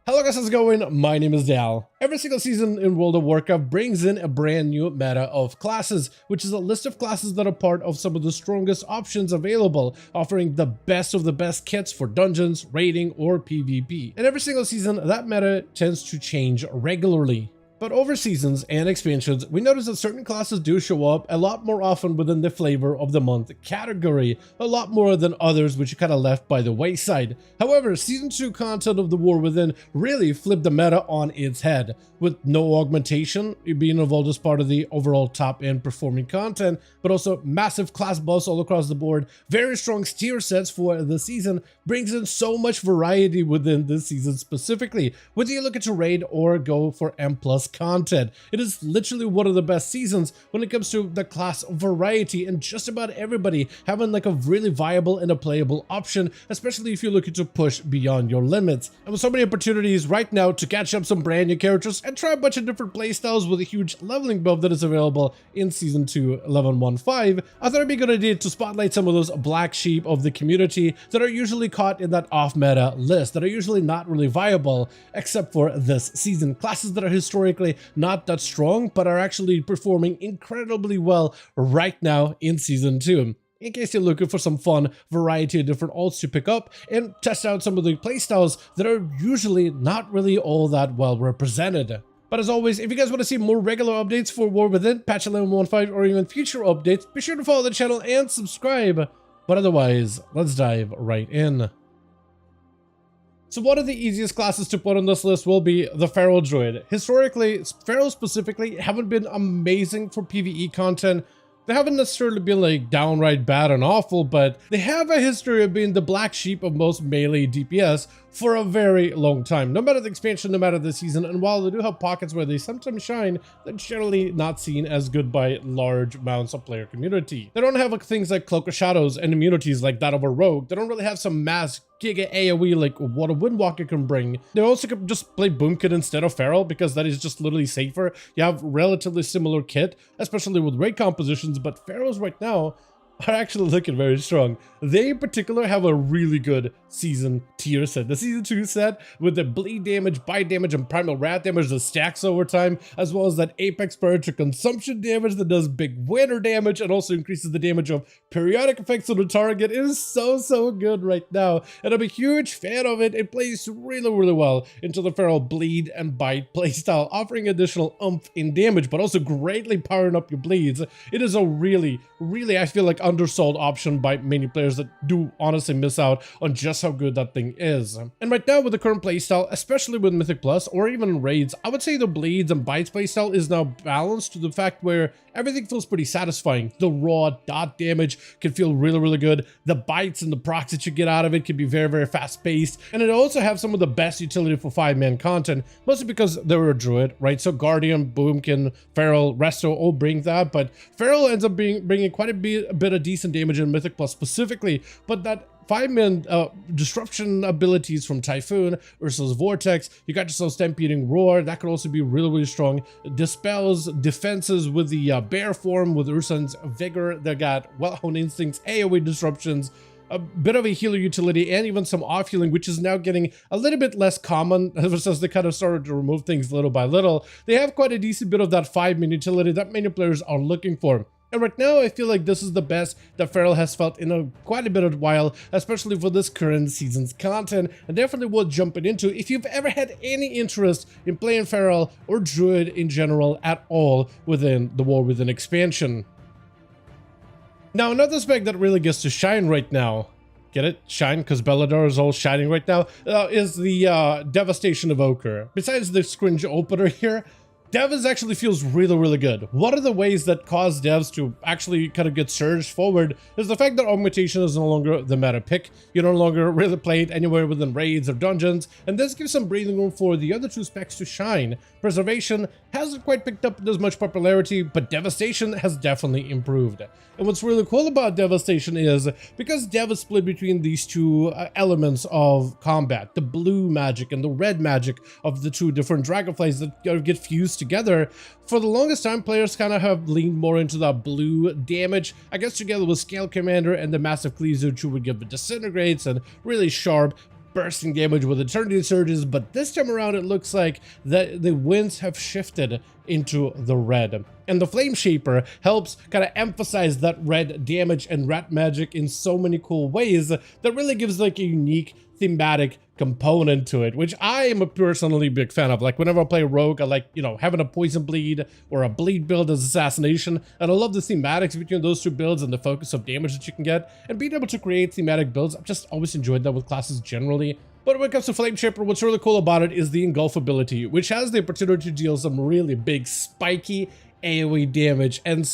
Hello guys, how's it going? My name is Dal. Every single season in World of Warcraft brings in a brand new meta of classes, which is a list of classes that are part of some of the strongest options available, offering the best of the best kits for dungeons, raiding, or PvP. And every single season, that meta tends to change regularly. But over seasons and expansions, we notice that certain classes do show up a lot more often within the flavor of the month category, a lot more than others which are kind of left by the wayside. However, Season 2 content of The War Within really flipped the meta on its head, with no augmentation being involved as part of the overall top-end performing content, but also massive class buffs all across the board, very strong tier sets for the season, brings in so much variety within this season specifically, whether you look at your raid or go for M+ content. It is literally one of the best seasons when it comes to the class variety and just about everybody having like a really viable and a playable option, especially if you're looking to push beyond your limits. And with so many opportunities right now to catch up some brand new characters and try a bunch of different playstyles with a huge leveling buff that is available in Season 2 11.15, I thought it'd be a good idea to spotlight some of those black sheep of the community that are usually caught in that off-meta list, that are usually not really viable except for this season. Classes that are historically not that strong, but are actually performing incredibly well right now in Season 2. In case you're looking for some fun variety of different alts to pick up and test out some of the playstyles that are usually not really all that well represented. But as always, if you guys want to see more regular updates for War Within, patch 11.15, or even future updates, be sure to follow the channel and subscribe. But otherwise, let's dive right in. So one of the easiest classes to put on this list will be the Feral Druid. Historically, Feral specifically haven't been amazing for PvE content. They haven't necessarily been like downright bad and awful, but they have a history of being the black sheep of most melee DPS for a very long time. No matter the expansion, no matter the season, and while they do have pockets where they sometimes shine, they're generally not seen as good by large amounts of player community. They don't have like, things like Cloak of Shadows and immunities like that of a rogue. They don't really have some mass giga AoE like what a Windwalker can bring. They also can just play Boomkit instead of Feral because that is just literally safer. You have relatively similar kit, especially with raid compositions, but Ferals right now are actually looking very strong. They in particular have a really good season tier set. The Season 2 set with the bleed damage, bite damage, and primal rat damage that stacks over time, as well as that apex predator consumption damage that does big winter damage and also increases the damage of periodic effects on the target. It is so good right now, and I'm a huge fan of it. It plays really well into the Feral bleed and bite playstyle, offering additional oomph in damage, but also greatly powering up your bleeds. It is a really, I feel like, undersold option by many players that do honestly miss out on just how good that thing is. And right now with the current playstyle, especially with Mythic Plus or even raids, I would say the bleeds and bites playstyle is now balanced to the fact where everything feels pretty satisfying. The raw dot damage can feel really good. The bites and the procs that you get out of it can be very fast paced, and it also have some of the best utility for 5-man content, mostly because they're a druid, right? So Guardian, Boomkin, Feral, Resto all bring that, but Feral ends up bringing quite a bit of decent damage in Mythic Plus specifically, but that 5-man disruption abilities from Typhoon versus Vortex, you got yourself Stampeding Roar, that could also be really strong. Dispels defenses with the bear form with Ursan's Vigor, they got Well-Honed Instincts, AoE disruptions, a bit of a healer utility, and even some off healing, which is now getting a little bit less common as they kind of started to remove things little by little. They have quite a decent bit of that 5-man utility that many players are looking for. And right now, I feel like this is the best that Feral has felt in quite a bit of while, especially for this current season's content, and definitely worth jumping into if you've ever had any interest in playing Feral or Druid in general at all within the War Within expansion. Now, another spec that really gets to shine right now, get it? Shine, because Bellador is all shining right now, is the Devastation Evoker. Besides the cringe opener here, Devs actually feels really good. One of the ways that caused devs to actually kind of get surged forward is the fact that augmentation is no longer the meta pick. You no longer really play it anywhere within raids or dungeons, and this gives some breathing room for the other two specs to shine. Preservation hasn't quite picked up as much popularity, but Devastation has definitely improved. And what's really cool about Devastation is, because Dev is split between these two elements of combat, the blue magic and the red magic of the two different dragonflies that get fused together, for the longest time players kind of have leaned more into that blue damage, I guess together with Scale Commander and the Massive Cleavage, who would give it disintegrates and really sharp bursting damage with Eternity Surges, but this time around it looks like that the winds have shifted into the red. And the Flame Shaper helps kind of emphasize that red damage and red magic in so many cool ways that really gives like a unique thematic component to it, which I am a personally big fan of. Like whenever I play Rogue, I like, you know, having a poison bleed or a bleed build as assassination, and I love the thematics between those two builds and the focus of damage that you can get, and being able to create thematic builds. I've just always enjoyed that with classes generally. But when it comes to Flame Shaper, what's really cool about it is the Engulf ability, which has the opportunity to deal some really big, spiky AoE damage and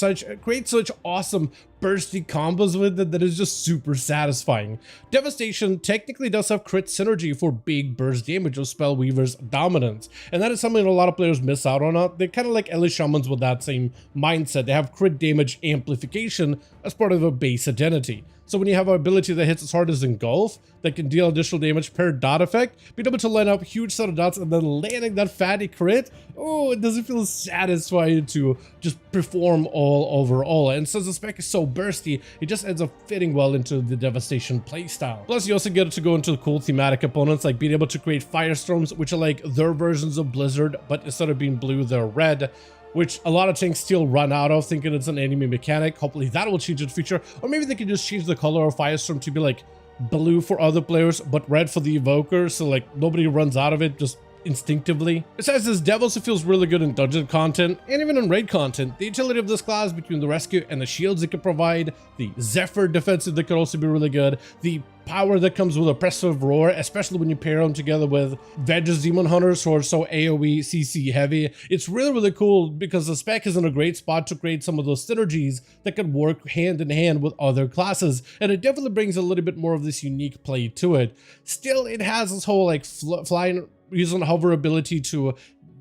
create such awesome bursty combos with it that is just super satisfying. Devastation technically does have crit synergy for big burst damage of Spellweaver's dominance, and that is something that a lot of players miss out on. They're kind of like Ellie Shamans with that same mindset. They have crit damage amplification as part of a base identity. So when you have an ability that hits as hard as Engulf, that can deal additional damage per dot effect, being able to line up huge set of dots and then landing that fatty crit, oh, it doesn't feel satisfying to just perform all over all. And since the spec is so bursty, it just ends up fitting well into the Devastation playstyle. Plus, you also get to go into cool thematic components like being able to create Firestorms, which are like their versions of Blizzard, but instead of being blue, they're red, which a lot of tanks still run out of, thinking it's an enemy mechanic. Hopefully that will change in the future, or maybe they can just change the color of Firestorm to be like blue for other players, but red for the Evoker, so like nobody runs out of it just instinctively. Besides this, Dev also feels really good in dungeon content and even in raid content. The utility of this class between the rescue and the shields it can provide, the Zephyr defensive that could also be really good, the power that comes with Oppressive Roar, especially when you pair them together with Vedge's Demon Hunters who are so AoE CC heavy. It's really cool because the spec is in a great spot to create some of those synergies that can work hand in hand with other classes, and it definitely brings a little bit more of this unique play to it. Still, it has this whole like flying, using hover ability to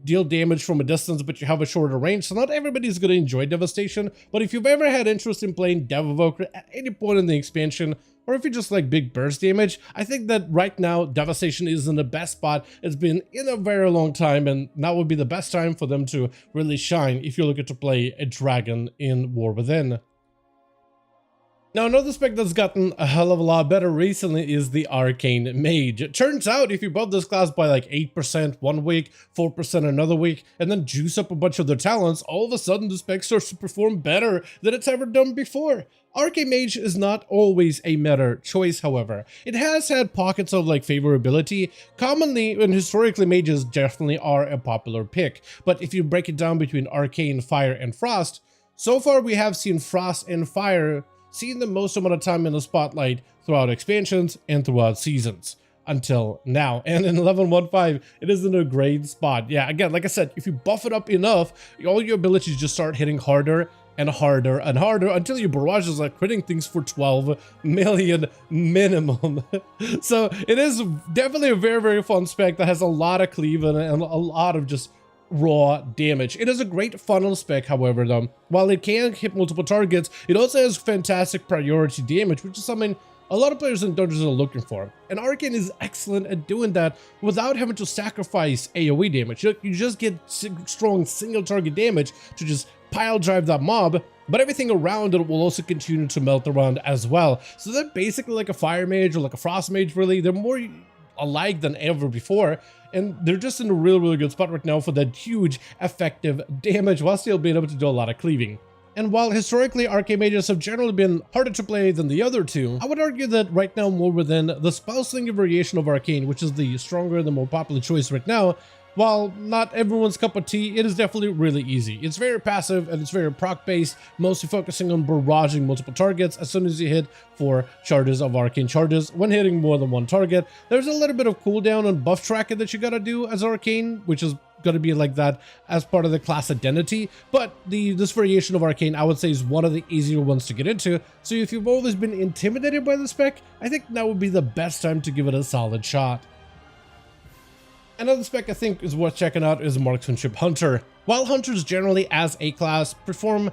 deal damage from a distance, but you have a shorter range, so not everybody's going to enjoy Devastation. But if you've ever had interest in playing Dev Evoker at any point in the expansion, or if you just like big burst damage, I think that right now Devastation is in the best spot it's been in a very long time, and now would be the best time for them to really shine if you're looking to play a dragon in War Within. Now, another spec that's gotten a hell of a lot better recently is the Arcane Mage. It turns out if you build this class by like 8% one week, 4% another week, and then juice up a bunch of their talents, all of a sudden the spec starts to perform better than it's ever done before. Arcane Mage is not always a meta choice, however. It has had pockets of like favorability. Commonly and historically, mages definitely are a popular pick, but if you break it down between Arcane, Fire, and Frost, so far we have seen Frost and Fire seen the most amount of time in the spotlight throughout expansions and throughout seasons until now. And in 11.1.5, it is in a great spot. Yeah, again, like I said, if you buff it up enough, all your abilities just start hitting harder and harder and harder until your barrages are critting things for 12 million minimum. So it is definitely a very fun spec that has a lot of cleave and a lot of just raw damage. It is a great funnel spec, however, though. While it can hit multiple targets, it also has fantastic priority damage, which is something a lot of players in dungeons are looking for. And Arcane is excellent at doing that without having to sacrifice AoE damage. You just get strong single target damage to just pile drive that mob, but everything around it will also continue to melt around as well. So they're basically like a Fire Mage or like a Frost Mage, really. They're more alike than ever before, and they're just in a really good spot right now for that huge effective damage while still being able to do a lot of cleaving. And while historically Arcane Mages have generally been harder to play than the other two, I would argue that right now more within the Spellslinger variation of Arcane, which is the stronger and the more popular choice right now, while not everyone's cup of tea, it is definitely really easy. It's very passive and it's very proc based, mostly focusing on barraging multiple targets as soon as you hit 4 charges of arcane charges. When hitting more than one target, there's a little bit of cooldown and buff tracking that you gotta do as Arcane, which is gonna be like that as part of the class identity. But this variation of Arcane, I would say, is one of the easier ones to get into. So if you've always been intimidated by the spec, I think now would be the best time to give it a solid shot. Another spec I think is worth checking out is Marksmanship Hunter. While Hunters generally as a class perform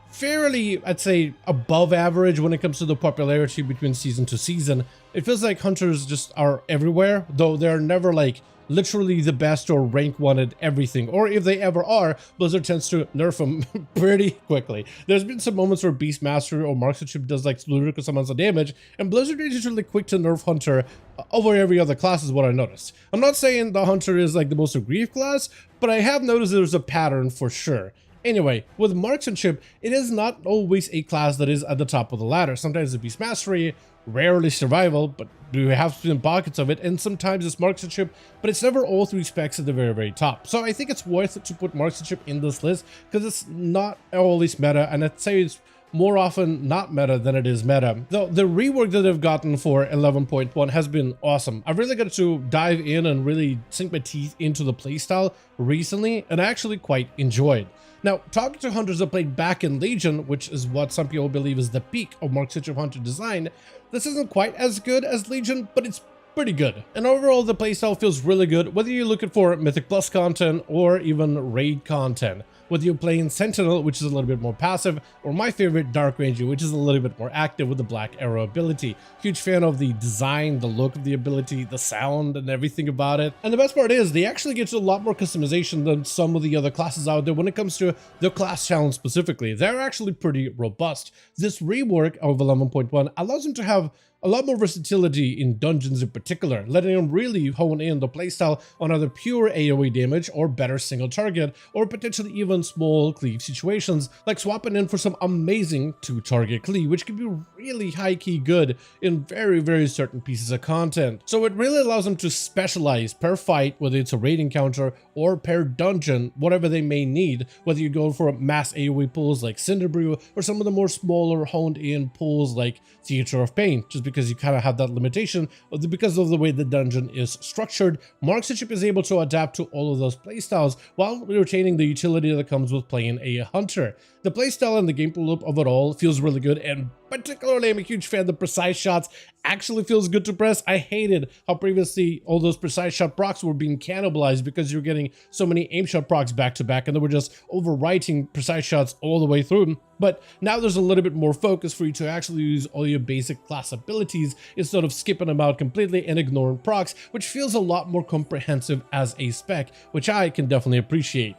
fairly, I'd say, above average when it comes to the popularity between season to season, it feels like Hunters just are everywhere, though they're never like literally the best or rank 1 at everything, or if they ever are, Blizzard tends to nerf them pretty quickly. There's been some moments where Beastmaster or Marksmanship does like ludicrous amounts of damage, and Blizzard is usually quick to nerf Hunter over every other class is what I noticed. I'm not saying the Hunter is like the most aggrieved class, but I have noticed there's a pattern for sure. Anyway, with Marksmanship, it is not always a class that is at the top of the ladder. Sometimes it's Beast Mastery, rarely Survival, but we have seen pockets of it, and sometimes it's Marksmanship, but it's never all 3 specs at the very top. So I think it's worth it to put Marksmanship in this list, because it's not always meta, and I'd say it's more often not meta than it is meta. Though the rework that they've gotten for 11.1 has been awesome. I've really got to dive in and really sink my teeth into the playstyle recently, and I actually quite enjoyed. Now, talking to hunters that played back in Legion, which is what some people believe is the peak of Marksmanship Hunter design, this isn't quite as good as Legion, but it's pretty good. And overall, the playstyle feels really good, whether you're looking for Mythic Plus content or even raid content. Whether you're playing Sentinel, which is a little bit more passive, or my favorite, Dark Ranger, which is a little bit more active with the Black Arrow ability. Huge fan of the design, the look of the ability, the sound, and everything about it. And the best part is, they actually get to a lot more customization than some of the other classes out there when it comes to the class challenge specifically. They're actually pretty robust. This rework of 11.1 allows them to have a lot more versatility in dungeons in particular, letting them really hone in the playstyle on either pure AoE damage or better single target, or potentially even small cleave situations, like swapping in for some amazing 2-target cleave, which can be really high-key good in very certain pieces of content. So it really allows them to specialize per fight, whether it's a raid encounter or per dungeon, whatever they may need, whether you go for mass AoE pulls like Cinderbrew, or some of the more smaller honed-in pulls like Theater of Pain, just because you kind of have that limitation because of the way the dungeon is structured. Marksmanship is able to adapt to all of those playstyles while retaining the utility that comes with playing a hunter. The playstyle and the gameplay loop of it all feels really good, and particularly I'm a huge fan of the precise shots. Actually feels good to press. I hated how previously all those precise shot procs were being cannibalized because you're getting so many aim shot procs back to back, and they were just overwriting precise shots all the way through. But now there's a little bit more focus for you to actually use all your basic class abilities instead of skipping them out completely and ignoring procs, which feels a lot more comprehensive as a spec, which I can definitely appreciate.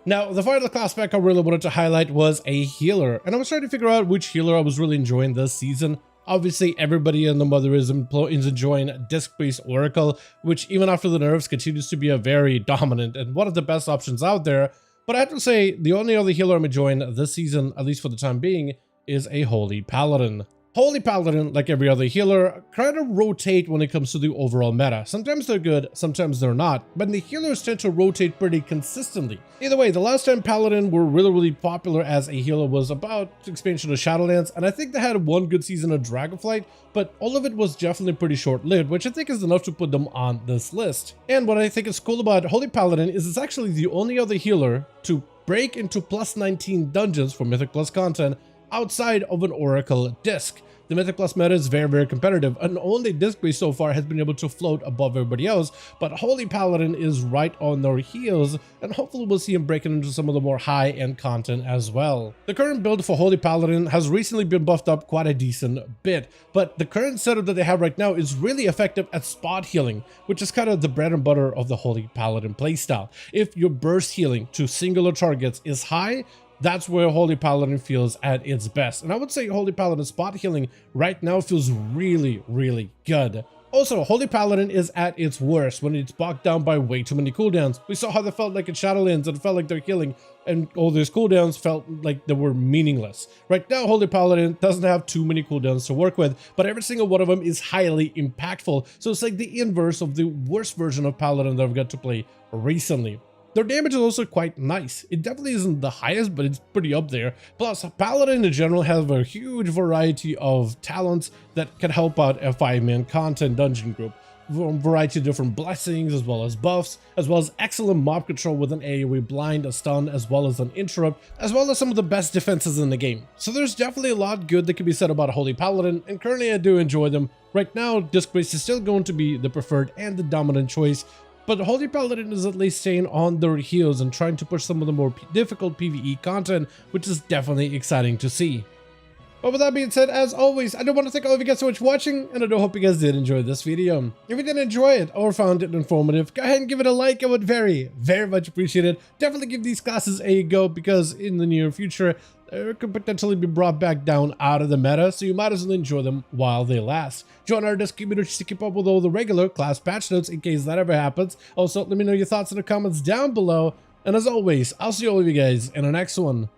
Now, the final class spec I really wanted to highlight was a healer, and I was trying to figure out which healer I was really enjoying this season. Obviously, everybody in the mother is enjoying Disc-based Oracle, which even after the nerfs continues to be a very dominant and one of the best options out there. But I have to say, the only other healer I'm enjoying this season, at least for the time being, is a Holy Paladin. Holy Paladin, like every other healer, kind of rotate when it comes to the overall meta. Sometimes they're good, sometimes they're not, but the healers tend to rotate pretty consistently. Either way, the last time Paladin were really popular as a healer was about expansion of Shadowlands, and I think they had one good season of Dragonflight, but all of it was definitely pretty short-lived, which I think is enough to put them on this list. And what I think is cool about Holy Paladin is it's actually the only other healer to break into plus 19 dungeons for Mythic Plus content outside of an Oracle disc. The Mythic Plus meta is very competitive, and only disc-based so far has been able to float above everybody else, but Holy Paladin is right on their heels, and hopefully we'll see him breaking into some of the more high-end content as well. The current build for Holy Paladin has recently been buffed up quite a decent bit, but the current setup that they have right now is really effective at spot healing, which is kind of the bread and butter of the Holy Paladin playstyle. If your burst healing to singular targets is high, that's where Holy Paladin feels at its best. And I would say Holy Paladin spot healing right now feels really good. Also, Holy Paladin is at its worst when it's bogged down by way too many cooldowns. We saw how they felt like in Shadowlands, and it felt like they're healing, and all these cooldowns felt like they were meaningless. Right now, Holy Paladin doesn't have too many cooldowns to work with, but every single one of them is highly impactful. So it's like the inverse of the worst version of Paladin that I've got to play recently. Their damage is also quite nice. It definitely isn't the highest, but it's pretty up there. Plus, Paladin in general has a huge variety of talents that can help out a 5-man content dungeon group. A variety of different blessings, as well as buffs, as well as excellent mob control with an AoE blind, a stun, as well as an interrupt, as well as some of the best defenses in the game. So there's definitely a lot good that can be said about Holy Paladin, and currently I do enjoy them. Right now, disc-based is still going to be the preferred and the dominant choice, but Holy Paladin is at least staying on their heels and trying to push some of the more difficult PvE content, which is definitely exciting to see. But with that being said, as always, I do want to thank all of you guys so much for watching, and I do hope you guys did enjoy this video. If you did enjoy it or found it informative, go ahead and give it a like. I would very much appreciate it. Definitely give these classes a go, because in the near future, they could potentially be brought back down out of the meta, so you might as well enjoy them while they last. Join our Discord community to keep up with all the regular class patch notes in case that ever happens. Also, let me know your thoughts in the comments down below, and as always, I'll see all of you guys in the next one.